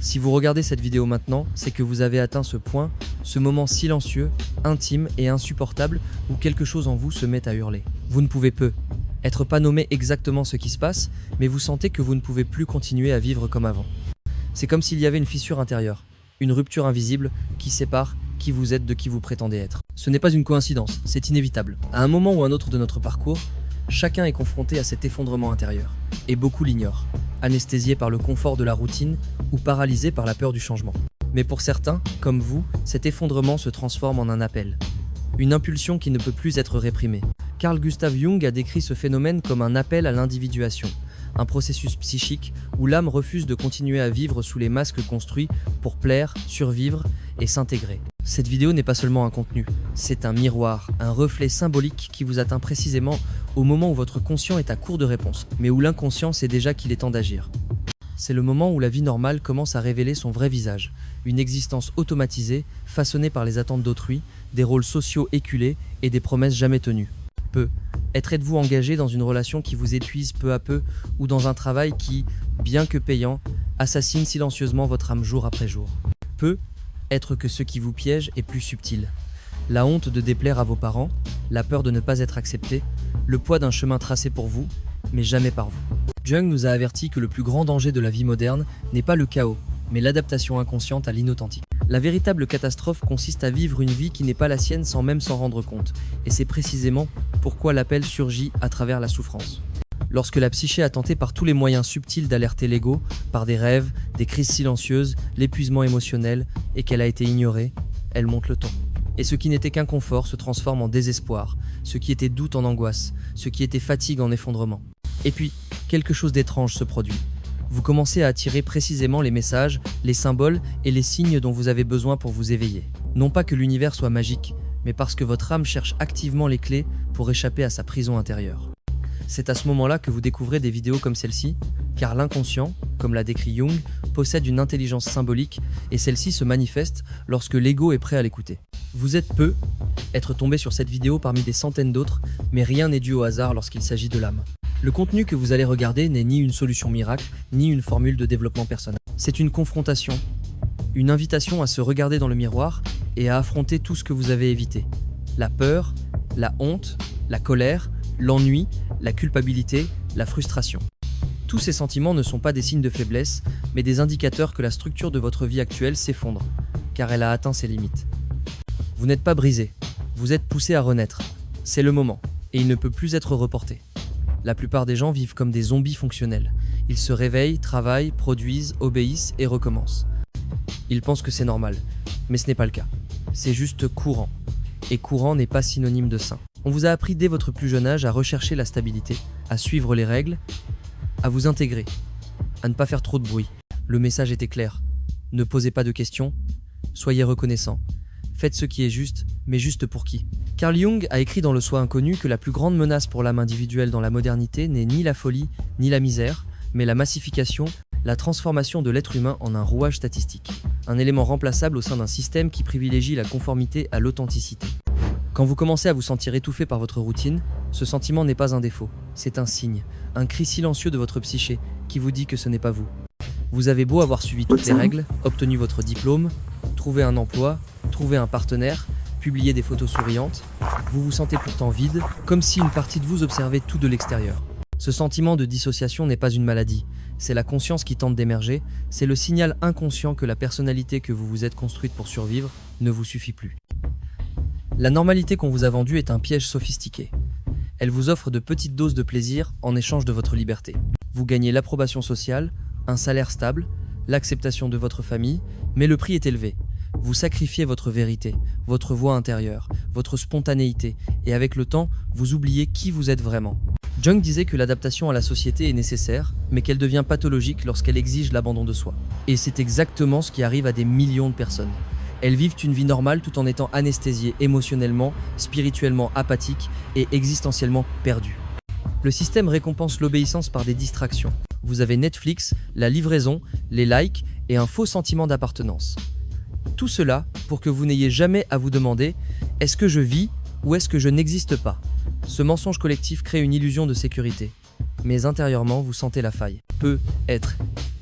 Si vous regardez cette vidéo maintenant, c'est que vous avez atteint ce point, ce moment silencieux, intime et insupportable où quelque chose en vous se met à hurler. Vous ne pouvez être pas nommé exactement ce qui se passe, mais vous sentez que vous ne pouvez plus continuer à vivre comme avant. C'est comme s'il y avait une fissure intérieure, une rupture invisible qui sépare qui vous êtes de qui vous prétendez être. Ce n'est pas une coïncidence, c'est inévitable. À un moment ou un autre de notre parcours, chacun est confronté à cet effondrement intérieur, et beaucoup l'ignorent, anesthésiés par le confort de la routine ou paralysés par la peur du changement. Mais pour certains, comme vous, cet effondrement se transforme en un appel, une impulsion qui ne peut plus être réprimée. Carl Gustav Jung a décrit ce phénomène comme un appel à l'individuation, un processus psychique où l'âme refuse de continuer à vivre sous les masques construits pour plaire, survivre et s'intégrer. Cette vidéo n'est pas seulement un contenu, c'est un miroir, un reflet symbolique qui vous atteint précisément au moment où votre conscient est à court de réponses, mais où l'inconscient sait déjà qu'il est temps d'agir. C'est le moment où la vie normale commence à révéler son vrai visage, une existence automatisée, façonnée par les attentes d'autrui, des rôles sociaux éculés et des promesses jamais tenues. Êtes-vous engagé dans une relation qui vous épuise peu à peu ou dans un travail qui, bien que payant, assassine silencieusement votre âme jour après jour. Être que ce qui vous piège est plus subtil. La honte de déplaire à vos parents, la peur de ne pas être accepté, le poids d'un chemin tracé pour vous, mais jamais par vous. Jung nous a averti que le plus grand danger de la vie moderne n'est pas le chaos, mais l'adaptation inconsciente à l'inauthentique. La véritable catastrophe consiste à vivre une vie qui n'est pas la sienne sans même s'en rendre compte, et c'est précisément pourquoi l'appel surgit à travers la souffrance. Lorsque la psyché a tenté par tous les moyens subtils d'alerter l'ego, par des rêves, des crises silencieuses, l'épuisement émotionnel, et qu'elle a été ignorée, elle monte le ton. Et ce qui n'était qu'inconfort se transforme en désespoir, ce qui était doute en angoisse, ce qui était fatigue en effondrement. Et puis, quelque chose d'étrange se produit. Vous commencez à attirer précisément les messages, les symboles et les signes dont vous avez besoin pour vous éveiller. Non pas que l'univers soit magique, mais parce que votre âme cherche activement les clés pour échapper à sa prison intérieure. C'est à ce moment-là que vous découvrez des vidéos comme celle-ci, car l'inconscient, comme l'a décrit Jung, possède une intelligence symbolique et celle-ci se manifeste lorsque l'ego est prêt à l'écouter. Vous êtes être tombé sur cette vidéo parmi des centaines d'autres, mais rien n'est dû au hasard lorsqu'il s'agit de l'âme. Le contenu que vous allez regarder n'est ni une solution miracle, ni une formule de développement personnel. C'est une confrontation, une invitation à se regarder dans le miroir et à affronter tout ce que vous avez évité. La peur, la honte, la colère, l'ennui, la culpabilité, la frustration. Tous ces sentiments ne sont pas des signes de faiblesse, mais des indicateurs que la structure de votre vie actuelle s'effondre, car elle a atteint ses limites. Vous n'êtes pas brisé, vous êtes poussé à renaître. C'est le moment, et il ne peut plus être reporté. La plupart des gens vivent comme des zombies fonctionnels. Ils se réveillent, travaillent, produisent, obéissent et recommencent. Ils pensent que c'est normal, mais ce n'est pas le cas. C'est juste courant. Et courant n'est pas synonyme de sain. On vous a appris dès votre plus jeune âge à rechercher la stabilité, à suivre les règles, à vous intégrer, à ne pas faire trop de bruit. Le message était clair. Ne posez pas de questions, soyez reconnaissants. Faites ce qui est juste, mais juste pour qui? Carl Jung a écrit dans Le Soi inconnu que la plus grande menace pour l'âme individuelle dans la modernité n'est ni la folie, ni la misère, mais la massification, la transformation de l'être humain en un rouage statistique. Un élément remplaçable au sein d'un système qui privilégie la conformité à l'authenticité. Quand vous commencez à vous sentir étouffé par votre routine, ce sentiment n'est pas un défaut, c'est un signe, un cri silencieux de votre psyché qui vous dit que ce n'est pas vous. Vous avez beau avoir suivi toutes les règles, obtenu votre diplôme, trouvé un emploi, trouvé un partenaire, publié des photos souriantes, vous vous sentez pourtant vide, comme si une partie de vous observait tout de l'extérieur. Ce sentiment de dissociation n'est pas une maladie, c'est la conscience qui tente d'émerger, c'est le signal inconscient que la personnalité que vous vous êtes construite pour survivre ne vous suffit plus. La normalité qu'on vous a vendue est un piège sophistiqué. Elle vous offre de petites doses de plaisir en échange de votre liberté. Vous gagnez l'approbation sociale, un salaire stable, l'acceptation de votre famille, mais le prix est élevé. Vous sacrifiez votre vérité, votre voix intérieure, votre spontanéité, et avec le temps, vous oubliez qui vous êtes vraiment. Jung disait que l'adaptation à la société est nécessaire, mais qu'elle devient pathologique lorsqu'elle exige l'abandon de soi. Et c'est exactement ce qui arrive à des millions de personnes. Elles vivent une vie normale tout en étant anesthésiées émotionnellement, spirituellement apathiques et existentiellement perdues. Le système récompense l'obéissance par des distractions. Vous avez Netflix, la livraison, les likes et un faux sentiment d'appartenance. Tout cela pour que vous n'ayez jamais à vous demander « est-ce que je vis ou est-ce que je n'existe pas ?» Ce mensonge collectif crée une illusion de sécurité. Mais intérieurement, vous sentez la faille.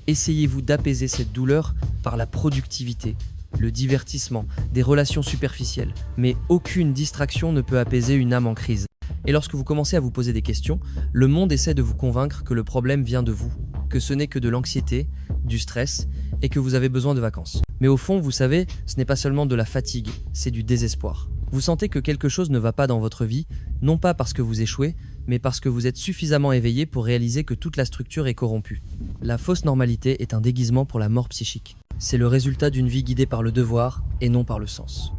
Essayez-vous d'apaiser cette douleur par la productivité, le divertissement, des relations superficielles. Mais aucune distraction ne peut apaiser une âme en crise. Et lorsque vous commencez à vous poser des questions, le monde essaie de vous convaincre que le problème vient de vous, que ce n'est que de l'anxiété, du stress et que vous avez besoin de vacances. Mais au fond, vous savez, ce n'est pas seulement de la fatigue, c'est du désespoir. Vous sentez que quelque chose ne va pas dans votre vie, non pas parce que vous échouez, mais parce que vous êtes suffisamment éveillé pour réaliser que toute la structure est corrompue. La fausse normalité est un déguisement pour la mort psychique. C'est le résultat d'une vie guidée par le devoir et non par le sens.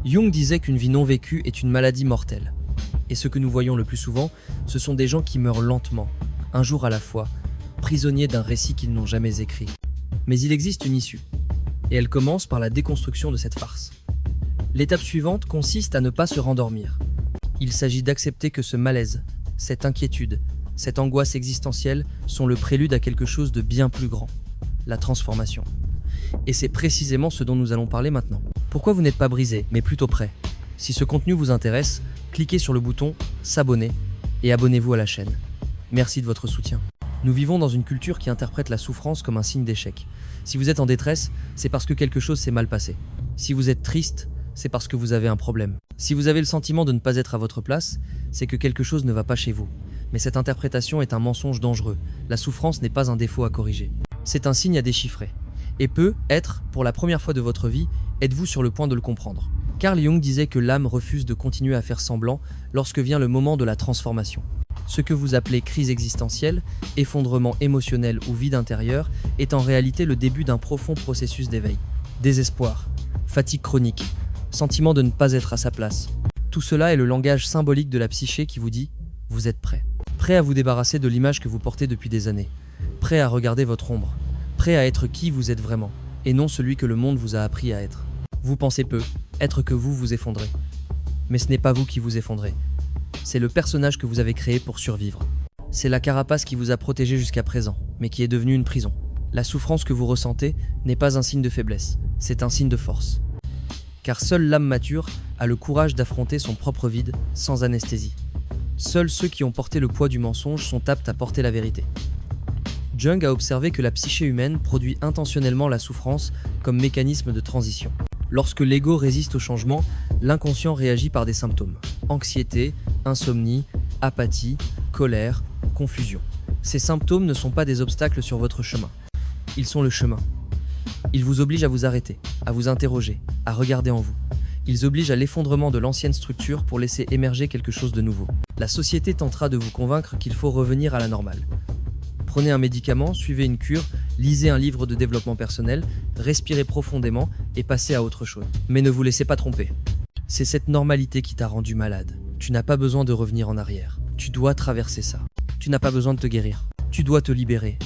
Jung disait qu'une vie non vécue est une maladie mortelle. Et ce que nous voyons le plus souvent, ce sont des gens qui meurent lentement, un jour à la fois, prisonniers d'un récit qu'ils n'ont jamais écrit. Mais il existe une issue, et elle commence par la déconstruction de cette farce. L'étape suivante consiste à ne pas se rendormir. Il s'agit d'accepter que ce malaise, cette inquiétude, cette angoisse existentielle sont le prélude à quelque chose de bien plus grand, la transformation. Et c'est précisément ce dont nous allons parler maintenant. Pourquoi vous n'êtes pas brisé, mais plutôt prêt? Si ce contenu vous intéresse, cliquez sur le bouton « S'abonner » et abonnez-vous à la chaîne. Merci de votre soutien. Nous vivons dans une culture qui interprète la souffrance comme un signe d'échec. Si vous êtes en détresse, c'est parce que quelque chose s'est mal passé. Si vous êtes triste, c'est parce que vous avez un problème. Si vous avez le sentiment de ne pas être à votre place, c'est que quelque chose ne va pas chez vous. Mais cette interprétation est un mensonge dangereux. La souffrance n'est pas un défaut à corriger. C'est un signe à déchiffrer. Et peut être, pour la première fois de votre vie, êtes-vous sur le point de le comprendre. Carl Jung disait que l'âme refuse de continuer à faire semblant lorsque vient le moment de la transformation. Ce que vous appelez crise existentielle, effondrement émotionnel ou vide intérieur est en réalité le début d'un profond processus d'éveil. Désespoir, fatigue chronique, sentiment de ne pas être à sa place. Tout cela est le langage symbolique de la psyché qui vous dit « vous êtes prêt ». Prêt à vous débarrasser de l'image que vous portez depuis des années. Prêt à regarder votre ombre. Prêt à être qui vous êtes vraiment, et non celui que le monde vous a appris à être. Vous pensez peu, être que vous vous effondrez. Mais ce n'est pas vous qui vous effondrez. C'est le personnage que vous avez créé pour survivre. C'est la carapace qui vous a protégé jusqu'à présent, mais qui est devenue une prison. La souffrance que vous ressentez n'est pas un signe de faiblesse, c'est un signe de force. Car seule l'âme mature a le courage d'affronter son propre vide sans anesthésie. Seuls ceux qui ont porté le poids du mensonge sont aptes à porter la vérité. Jung a observé que la psyché humaine produit intentionnellement la souffrance comme mécanisme de transition. Lorsque l'ego résiste au changement, l'inconscient réagit par des symptômes. Anxiété, insomnie, apathie, colère, confusion. Ces symptômes ne sont pas des obstacles sur votre chemin. Ils sont le chemin. Ils vous obligent à vous arrêter, à vous interroger, à regarder en vous. Ils obligent à l'effondrement de l'ancienne structure pour laisser émerger quelque chose de nouveau. La société tentera de vous convaincre qu'il faut revenir à la normale. Prenez un médicament, suivez une cure, lisez un livre de développement personnel, respirez profondément et passez à autre chose. Mais ne vous laissez pas tromper. C'est cette normalité qui t'a rendu malade. Tu n'as pas besoin de revenir en arrière. Tu dois traverser ça. Tu n'as pas besoin de te guérir. Tu dois te libérer.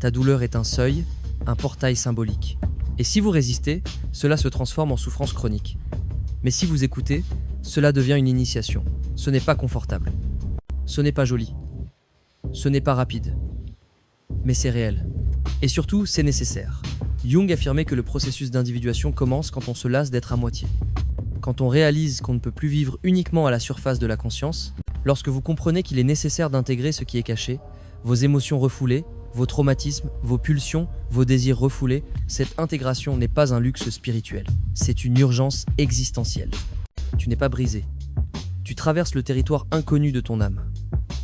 Ta douleur est un seuil, un portail symbolique. Et si vous résistez, cela se transforme en souffrance chronique. Mais si vous écoutez, cela devient une initiation. Ce n'est pas confortable. Ce n'est pas joli. Ce n'est pas rapide. Mais c'est réel. Et surtout, c'est nécessaire. Jung affirmait que le processus d'individuation commence quand on se lasse d'être à moitié. Quand on réalise qu'on ne peut plus vivre uniquement à la surface de la conscience, lorsque vous comprenez qu'il est nécessaire d'intégrer ce qui est caché, vos émotions refoulées, vos traumatismes, vos pulsions, vos désirs refoulés, cette intégration n'est pas un luxe spirituel. C'est une urgence existentielle. Tu n'es pas brisé. Tu traverses le territoire inconnu de ton âme.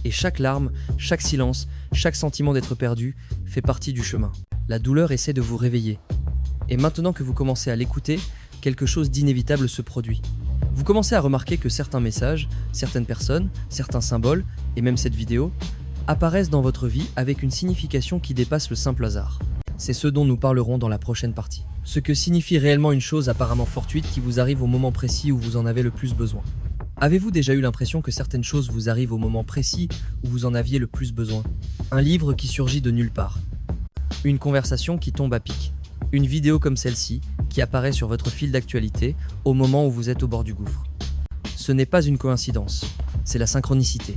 Et chaque larme, chaque silence, chaque sentiment d'être perdu fait partie du chemin. La douleur essaie de vous réveiller. Et maintenant que vous commencez à l'écouter, quelque chose d'inévitable se produit. Vous commencez à remarquer que certains messages, certaines personnes, certains symboles, et même cette vidéo, apparaissent dans votre vie avec une signification qui dépasse le simple hasard. C'est ce dont nous parlerons dans la prochaine partie. Ce que signifie réellement une chose apparemment fortuite qui vous arrive au moment précis où vous en avez le plus besoin. Avez-vous déjà eu l'impression que certaines choses vous arrivent au moment précis où vous en aviez le plus besoin? Un livre qui surgit de nulle part. Une conversation qui tombe à pic. Une vidéo comme celle-ci qui apparaît sur votre fil d'actualité au moment où vous êtes au bord du gouffre. Ce n'est pas une coïncidence, c'est la synchronicité.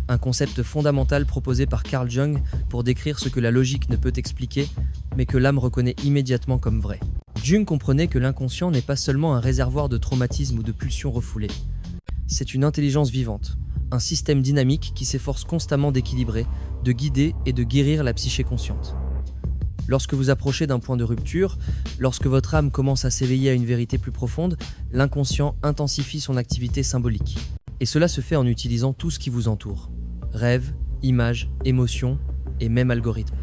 Un concept fondamental proposé par Carl Jung pour décrire ce que la logique ne peut expliquer, mais que l'âme reconnaît immédiatement comme vrai. Jung comprenait que l'inconscient n'est pas seulement un réservoir de traumatismes ou de pulsions refoulées. C'est une intelligence vivante, un système dynamique qui s'efforce constamment d'équilibrer, de guider et de guérir la psyché consciente. Lorsque vous approchez d'un point de rupture, lorsque votre âme commence à s'éveiller à une vérité plus profonde, l'inconscient intensifie son activité symbolique. Et cela se fait en utilisant tout ce qui vous entoure. Rêves, images, émotions et même algorithmes.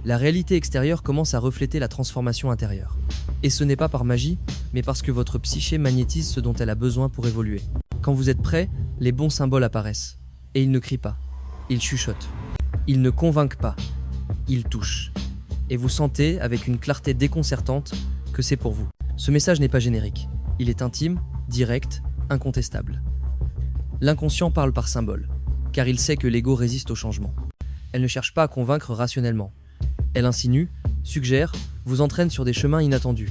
La réalité extérieure commence à refléter la transformation intérieure. Et ce n'est pas par magie, mais parce que votre psyché magnétise ce dont elle a besoin pour évoluer. Quand vous êtes prêt, les bons symboles apparaissent. Et ils ne crient pas, ils chuchotent. Ils ne convainquent pas, ils touchent. Et vous sentez, avec une clarté déconcertante, que c'est pour vous. Ce message n'est pas générique. Il est intime, direct, incontestable. L'inconscient parle par symbole, car il sait que l'ego résiste au changement. Elle ne cherche pas à convaincre rationnellement. Elle insinue, suggère, vous entraîne sur des chemins inattendus.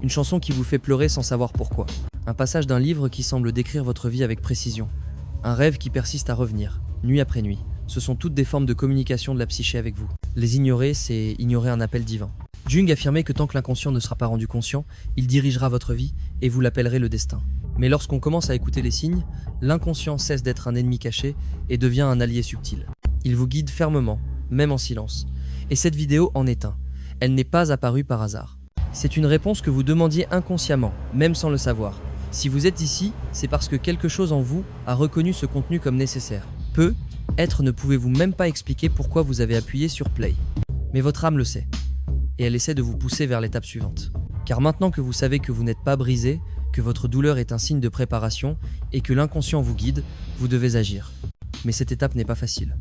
Une chanson qui vous fait pleurer sans savoir pourquoi. Un passage d'un livre qui semble décrire votre vie avec précision. Un rêve qui persiste à revenir, nuit après nuit. Ce sont toutes des formes de communication de la psyché avec vous. Les ignorer, c'est ignorer un appel divin. Jung affirmait que tant que l'inconscient ne sera pas rendu conscient, il dirigera votre vie et vous l'appellerez le destin. Mais lorsqu'on commence à écouter les signes, l'inconscient cesse d'être un ennemi caché et devient un allié subtil. Il vous guide fermement, même en silence. Et cette vidéo en est un. Elle n'est pas apparue par hasard. C'est une réponse que vous demandiez inconsciemment, même sans le savoir. Si vous êtes ici, c'est parce que quelque chose en vous a reconnu ce contenu comme nécessaire. Être ne pouvez-vous même pas expliquer pourquoi vous avez appuyé sur play. Mais votre âme le sait. Et elle essaie de vous pousser vers l'étape suivante. Car maintenant que vous savez que vous n'êtes pas brisé, que votre douleur est un signe de préparation et que l'inconscient vous guide, vous devez agir. Mais cette étape n'est pas facile.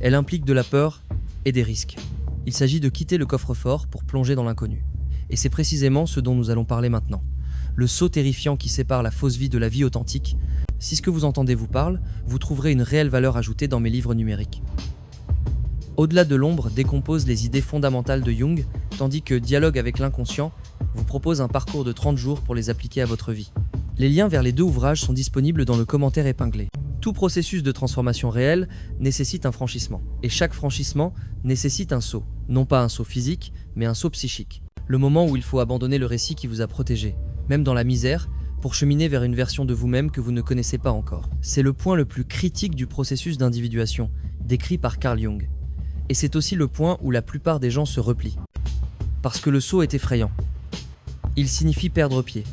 Elle implique de la peur et des risques. Il s'agit de quitter le coffre-fort pour plonger dans l'inconnu. Et c'est précisément ce dont nous allons parler maintenant. Le saut terrifiant qui sépare la fausse vie de la vie authentique. Si ce que vous entendez vous parle, vous trouverez une réelle valeur ajoutée dans mes livres numériques. Au-delà de l'ombre décompose les idées fondamentales de Jung, tandis que Dialogue avec l'inconscient vous propose un parcours de 30 jours pour les appliquer à votre vie. Les liens vers les deux ouvrages sont disponibles dans le commentaire épinglé. Tout processus de transformation réelle nécessite un franchissement. Et chaque franchissement nécessite un saut. Non pas un saut physique, mais un saut psychique. Le moment où il faut abandonner le récit qui vous a protégé, même dans la misère, pour cheminer vers une version de vous-même que vous ne connaissez pas encore. C'est le point le plus critique du processus d'individuation, décrit par Carl Jung. Et c'est aussi le point où la plupart des gens se replient. Parce que le saut est effrayant. Il signifie perdre pied.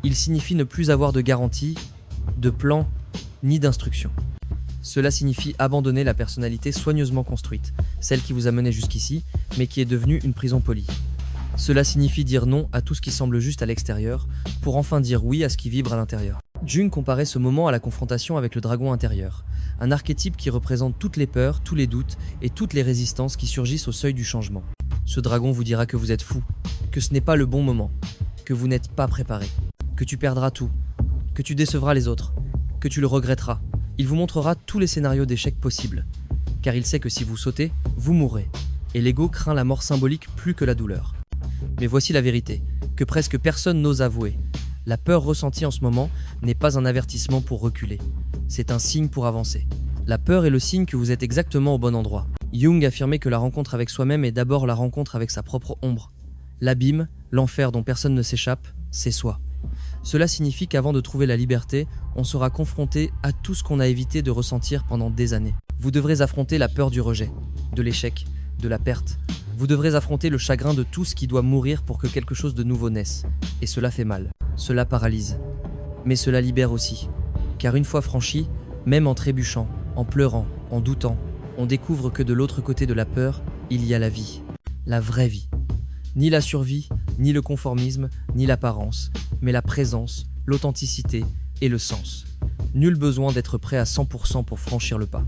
Il signifie ne plus avoir de garantie, de plan, ni d'instruction. Cela signifie abandonner la personnalité soigneusement construite, celle qui vous a mené jusqu'ici, mais qui est devenue une prison polie. Cela signifie dire non à tout ce qui semble juste à l'extérieur, pour enfin dire oui à ce qui vibre à l'intérieur. Jung comparait ce moment à la confrontation avec le dragon intérieur, un archétype qui représente toutes les peurs, tous les doutes et toutes les résistances qui surgissent au seuil du changement. Ce dragon vous dira que vous êtes fou, que ce n'est pas le bon moment, que vous n'êtes pas préparé, que tu perdras tout, que tu décevras les autres, que tu le regretteras. Il vous montrera tous les scénarios d'échec possibles, car il sait que si vous sautez, vous mourrez, et l'ego craint la mort symbolique plus que la douleur. Mais voici la vérité, que presque personne n'ose avouer. La peur ressentie en ce moment n'est pas un avertissement pour reculer, c'est un signe pour avancer. La peur est le signe que vous êtes exactement au bon endroit. Jung affirmait que la rencontre avec soi-même est d'abord la rencontre avec sa propre ombre. L'abîme, l'enfer dont personne ne s'échappe, c'est soi. Cela signifie qu'avant de trouver la liberté, on sera confronté à tout ce qu'on a évité de ressentir pendant des années. Vous devrez affronter la peur du rejet, de l'échec, de la perte. Vous devrez affronter le chagrin de tout ce qui doit mourir pour que quelque chose de nouveau naisse. Et cela fait mal. Cela paralyse. Mais cela libère aussi. Car une fois franchi, même en trébuchant, en pleurant, en doutant, on découvre que de l'autre côté de la peur, il y a la vie. La vraie vie. Ni la survie, ni le conformisme, ni l'apparence, mais la présence, l'authenticité et le sens. Nul besoin d'être prêt à 100% pour franchir le pas.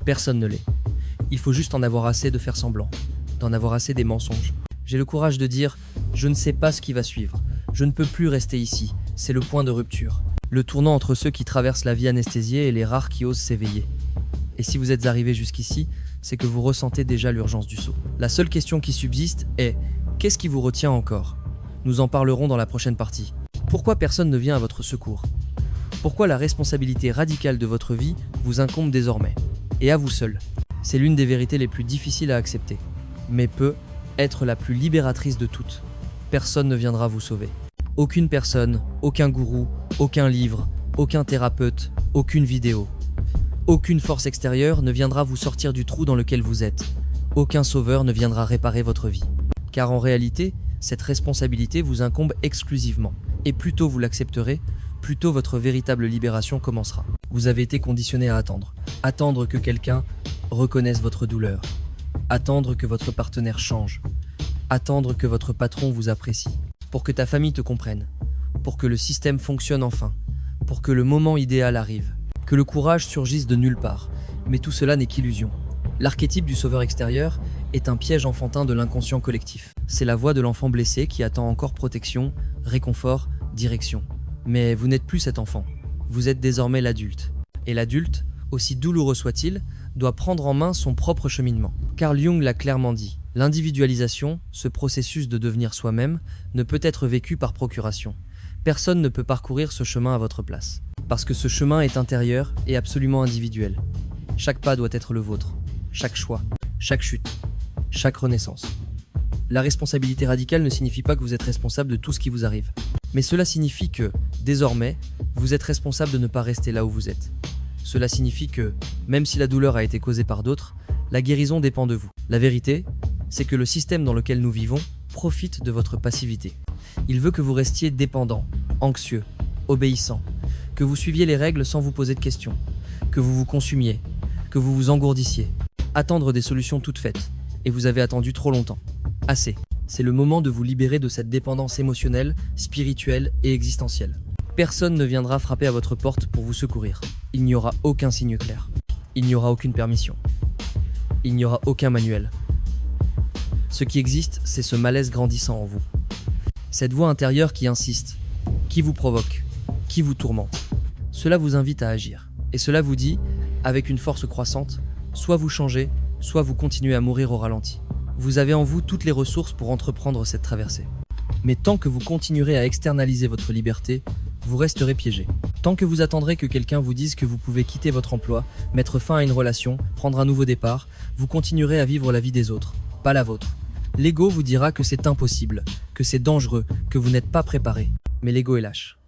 Personne ne l'est. Il faut juste en avoir assez de faire semblant, d'en avoir assez des mensonges. J'ai le courage de dire « Je ne sais pas ce qui va suivre. Je ne peux plus rester ici. C'est le point de rupture. » Le tournant entre ceux qui traversent la vie anesthésiés et les rares qui osent s'éveiller. Et si vous êtes arrivé jusqu'ici, c'est que vous ressentez déjà l'urgence du saut. La seule question qui subsiste est « Qu'est-ce qui vous retient encore ?» Nous en parlerons dans la prochaine partie. Pourquoi personne ne vient à votre secours? Pourquoi la responsabilité radicale de votre vie vous incombe désormais? Et à vous seul. C'est l'une des vérités les plus difficiles à accepter, mais peut être la plus libératrice de toutes. Personne ne viendra vous sauver. Aucune personne, aucun gourou, aucun livre, aucun thérapeute, aucune vidéo. Aucune force extérieure ne viendra vous sortir du trou dans lequel vous êtes. Aucun sauveur ne viendra réparer votre vie. Car en réalité, cette responsabilité vous incombe exclusivement. Et plus tôt vous l'accepterez, plus tôt votre véritable libération commencera. Vous avez été conditionné à attendre. Attendre que quelqu'un reconnaisse votre douleur. Attendre que votre partenaire change. Attendre que votre patron vous apprécie. Pour que ta famille te comprenne. Pour que le système fonctionne enfin. Pour que le moment idéal arrive. Que le courage surgisse de nulle part. Mais tout cela n'est qu'illusion. L'archétype du sauveur extérieur est un piège enfantin de l'inconscient collectif. C'est la voix de l'enfant blessé qui attend encore protection, réconfort, direction. Mais vous n'êtes plus cet enfant. Vous êtes désormais l'adulte. Et l'adulte, aussi douloureux soit-il, doit prendre en main son propre cheminement. Carl Jung l'a clairement dit, l'individualisation, ce processus de devenir soi-même, ne peut être vécu par procuration. Personne ne peut parcourir ce chemin à votre place. Parce que ce chemin est intérieur et absolument individuel. Chaque pas doit être le vôtre. Chaque choix, chaque chute, chaque renaissance. La responsabilité radicale ne signifie pas que vous êtes responsable de tout ce qui vous arrive. Mais cela signifie que, désormais, vous êtes responsable de ne pas rester là où vous êtes. Cela signifie que, même si la douleur a été causée par d'autres, la guérison dépend de vous. La vérité, c'est que le système dans lequel nous vivons profite de votre passivité. Il veut que vous restiez dépendant, anxieux, obéissant, que vous suiviez les règles sans vous poser de questions, que vous vous consumiez, que vous vous engourdissiez. Attendre des solutions toutes faites, et vous avez attendu trop longtemps. Assez. C'est le moment de vous libérer de cette dépendance émotionnelle, spirituelle et existentielle. Personne ne viendra frapper à votre porte pour vous secourir. Il n'y aura aucun signe clair. Il n'y aura aucune permission. Il n'y aura aucun manuel. Ce qui existe, c'est ce malaise grandissant en vous. Cette voix intérieure qui insiste, qui vous provoque, qui vous tourmente. Cela vous invite à agir. Et cela vous dit, avec une force croissante, soit vous changez, soit vous continuez à mourir au ralenti. Vous avez en vous toutes les ressources pour entreprendre cette traversée. Mais tant que vous continuerez à externaliser votre liberté, vous resterez piégé. Tant que vous attendrez que quelqu'un vous dise que vous pouvez quitter votre emploi, mettre fin à une relation, prendre un nouveau départ, vous continuerez à vivre la vie des autres, pas la vôtre. L'ego vous dira que c'est impossible, que c'est dangereux, que vous n'êtes pas préparé. Mais l'ego est lâche.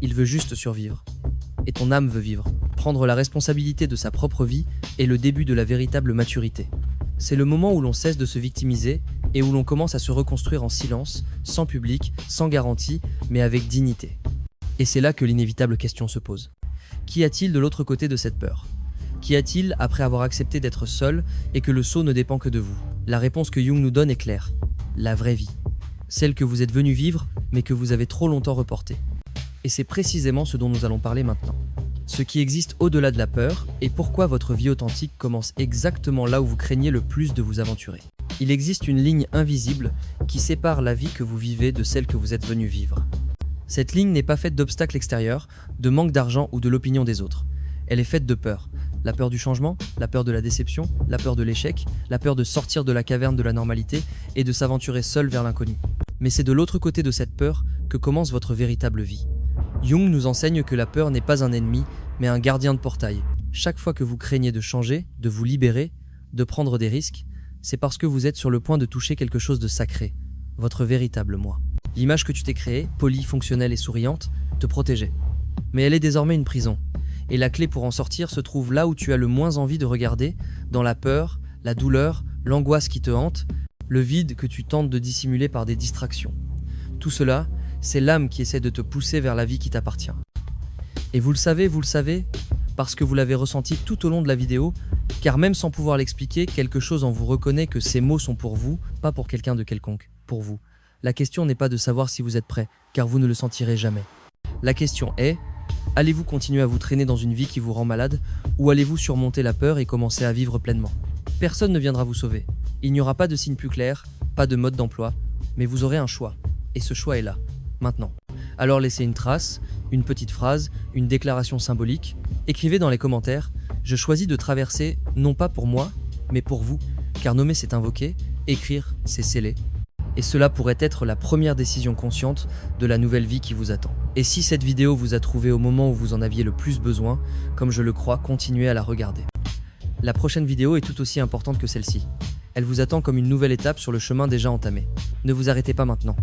Il veut juste survivre. Et ton âme veut vivre. Prendre la responsabilité de sa propre vie est le début de la véritable maturité. C'est le moment où l'on cesse de se victimiser et où l'on commence à se reconstruire en silence, sans public, sans garantie, mais avec dignité. Et c'est là que l'inévitable question se pose. Qu'y a-t-il de l'autre côté de cette peur? Qu'y a-t-il après avoir accepté d'être seul et que le saut ne dépend que de vous? La réponse que Jung nous donne est claire. La vraie vie. Celle que vous êtes venu vivre, mais que vous avez trop longtemps reportée. Et c'est précisément ce dont nous allons parler maintenant. Ce qui existe au-delà de la peur et pourquoi votre vie authentique commence exactement là où vous craignez le plus de vous aventurer. Il existe une ligne invisible qui sépare la vie que vous vivez de celle que vous êtes venu vivre. Cette ligne n'est pas faite d'obstacles extérieurs, de manque d'argent ou de l'opinion des autres. Elle est faite de peur. La peur du changement, la peur de la déception, la peur de l'échec, la peur de sortir de la caverne de la normalité et de s'aventurer seul vers l'inconnu. Mais c'est de l'autre côté de cette peur que commence votre véritable vie. Jung nous enseigne que la peur n'est pas un ennemi, mais un gardien de portail. Chaque fois que vous craignez de changer, de vous libérer, de prendre des risques, c'est parce que vous êtes sur le point de toucher quelque chose de sacré, votre véritable moi. L'image que tu t'es créée, polie, fonctionnelle et souriante, te protégeait. Mais elle est désormais une prison. Et la clé pour en sortir se trouve là où tu as le moins envie de regarder, dans la peur, la douleur, l'angoisse qui te hante, le vide que tu tentes de dissimuler par des distractions. Tout cela, c'est l'âme qui essaie de te pousser vers la vie qui t'appartient. Et vous le savez, parce que vous l'avez ressenti tout au long de la vidéo, car même sans pouvoir l'expliquer, quelque chose en vous reconnaît que ces mots sont pour vous, pas pour quelqu'un de quelconque, pour vous. La question n'est pas de savoir si vous êtes prêt, car vous ne le sentirez jamais. La question est, allez-vous continuer à vous traîner dans une vie qui vous rend malade, ou allez-vous surmonter la peur et commencer à vivre pleinement? Personne ne viendra vous sauver. Il n'y aura pas de signe plus clair, pas de mode d'emploi, mais vous aurez un choix. Et ce choix est là, maintenant. Alors laissez une trace, une petite phrase, une déclaration symbolique. Écrivez dans les commentaires « Je choisis de traverser, non pas pour moi, mais pour vous », car nommer c'est invoquer, écrire c'est sceller. Et cela pourrait être la première décision consciente de la nouvelle vie qui vous attend. Et si cette vidéo vous a trouvé au moment où vous en aviez le plus besoin, comme je le crois, continuez à la regarder. La prochaine vidéo est tout aussi importante que celle-ci. Elle vous attend comme une nouvelle étape sur le chemin déjà entamé. Ne vous arrêtez pas maintenant.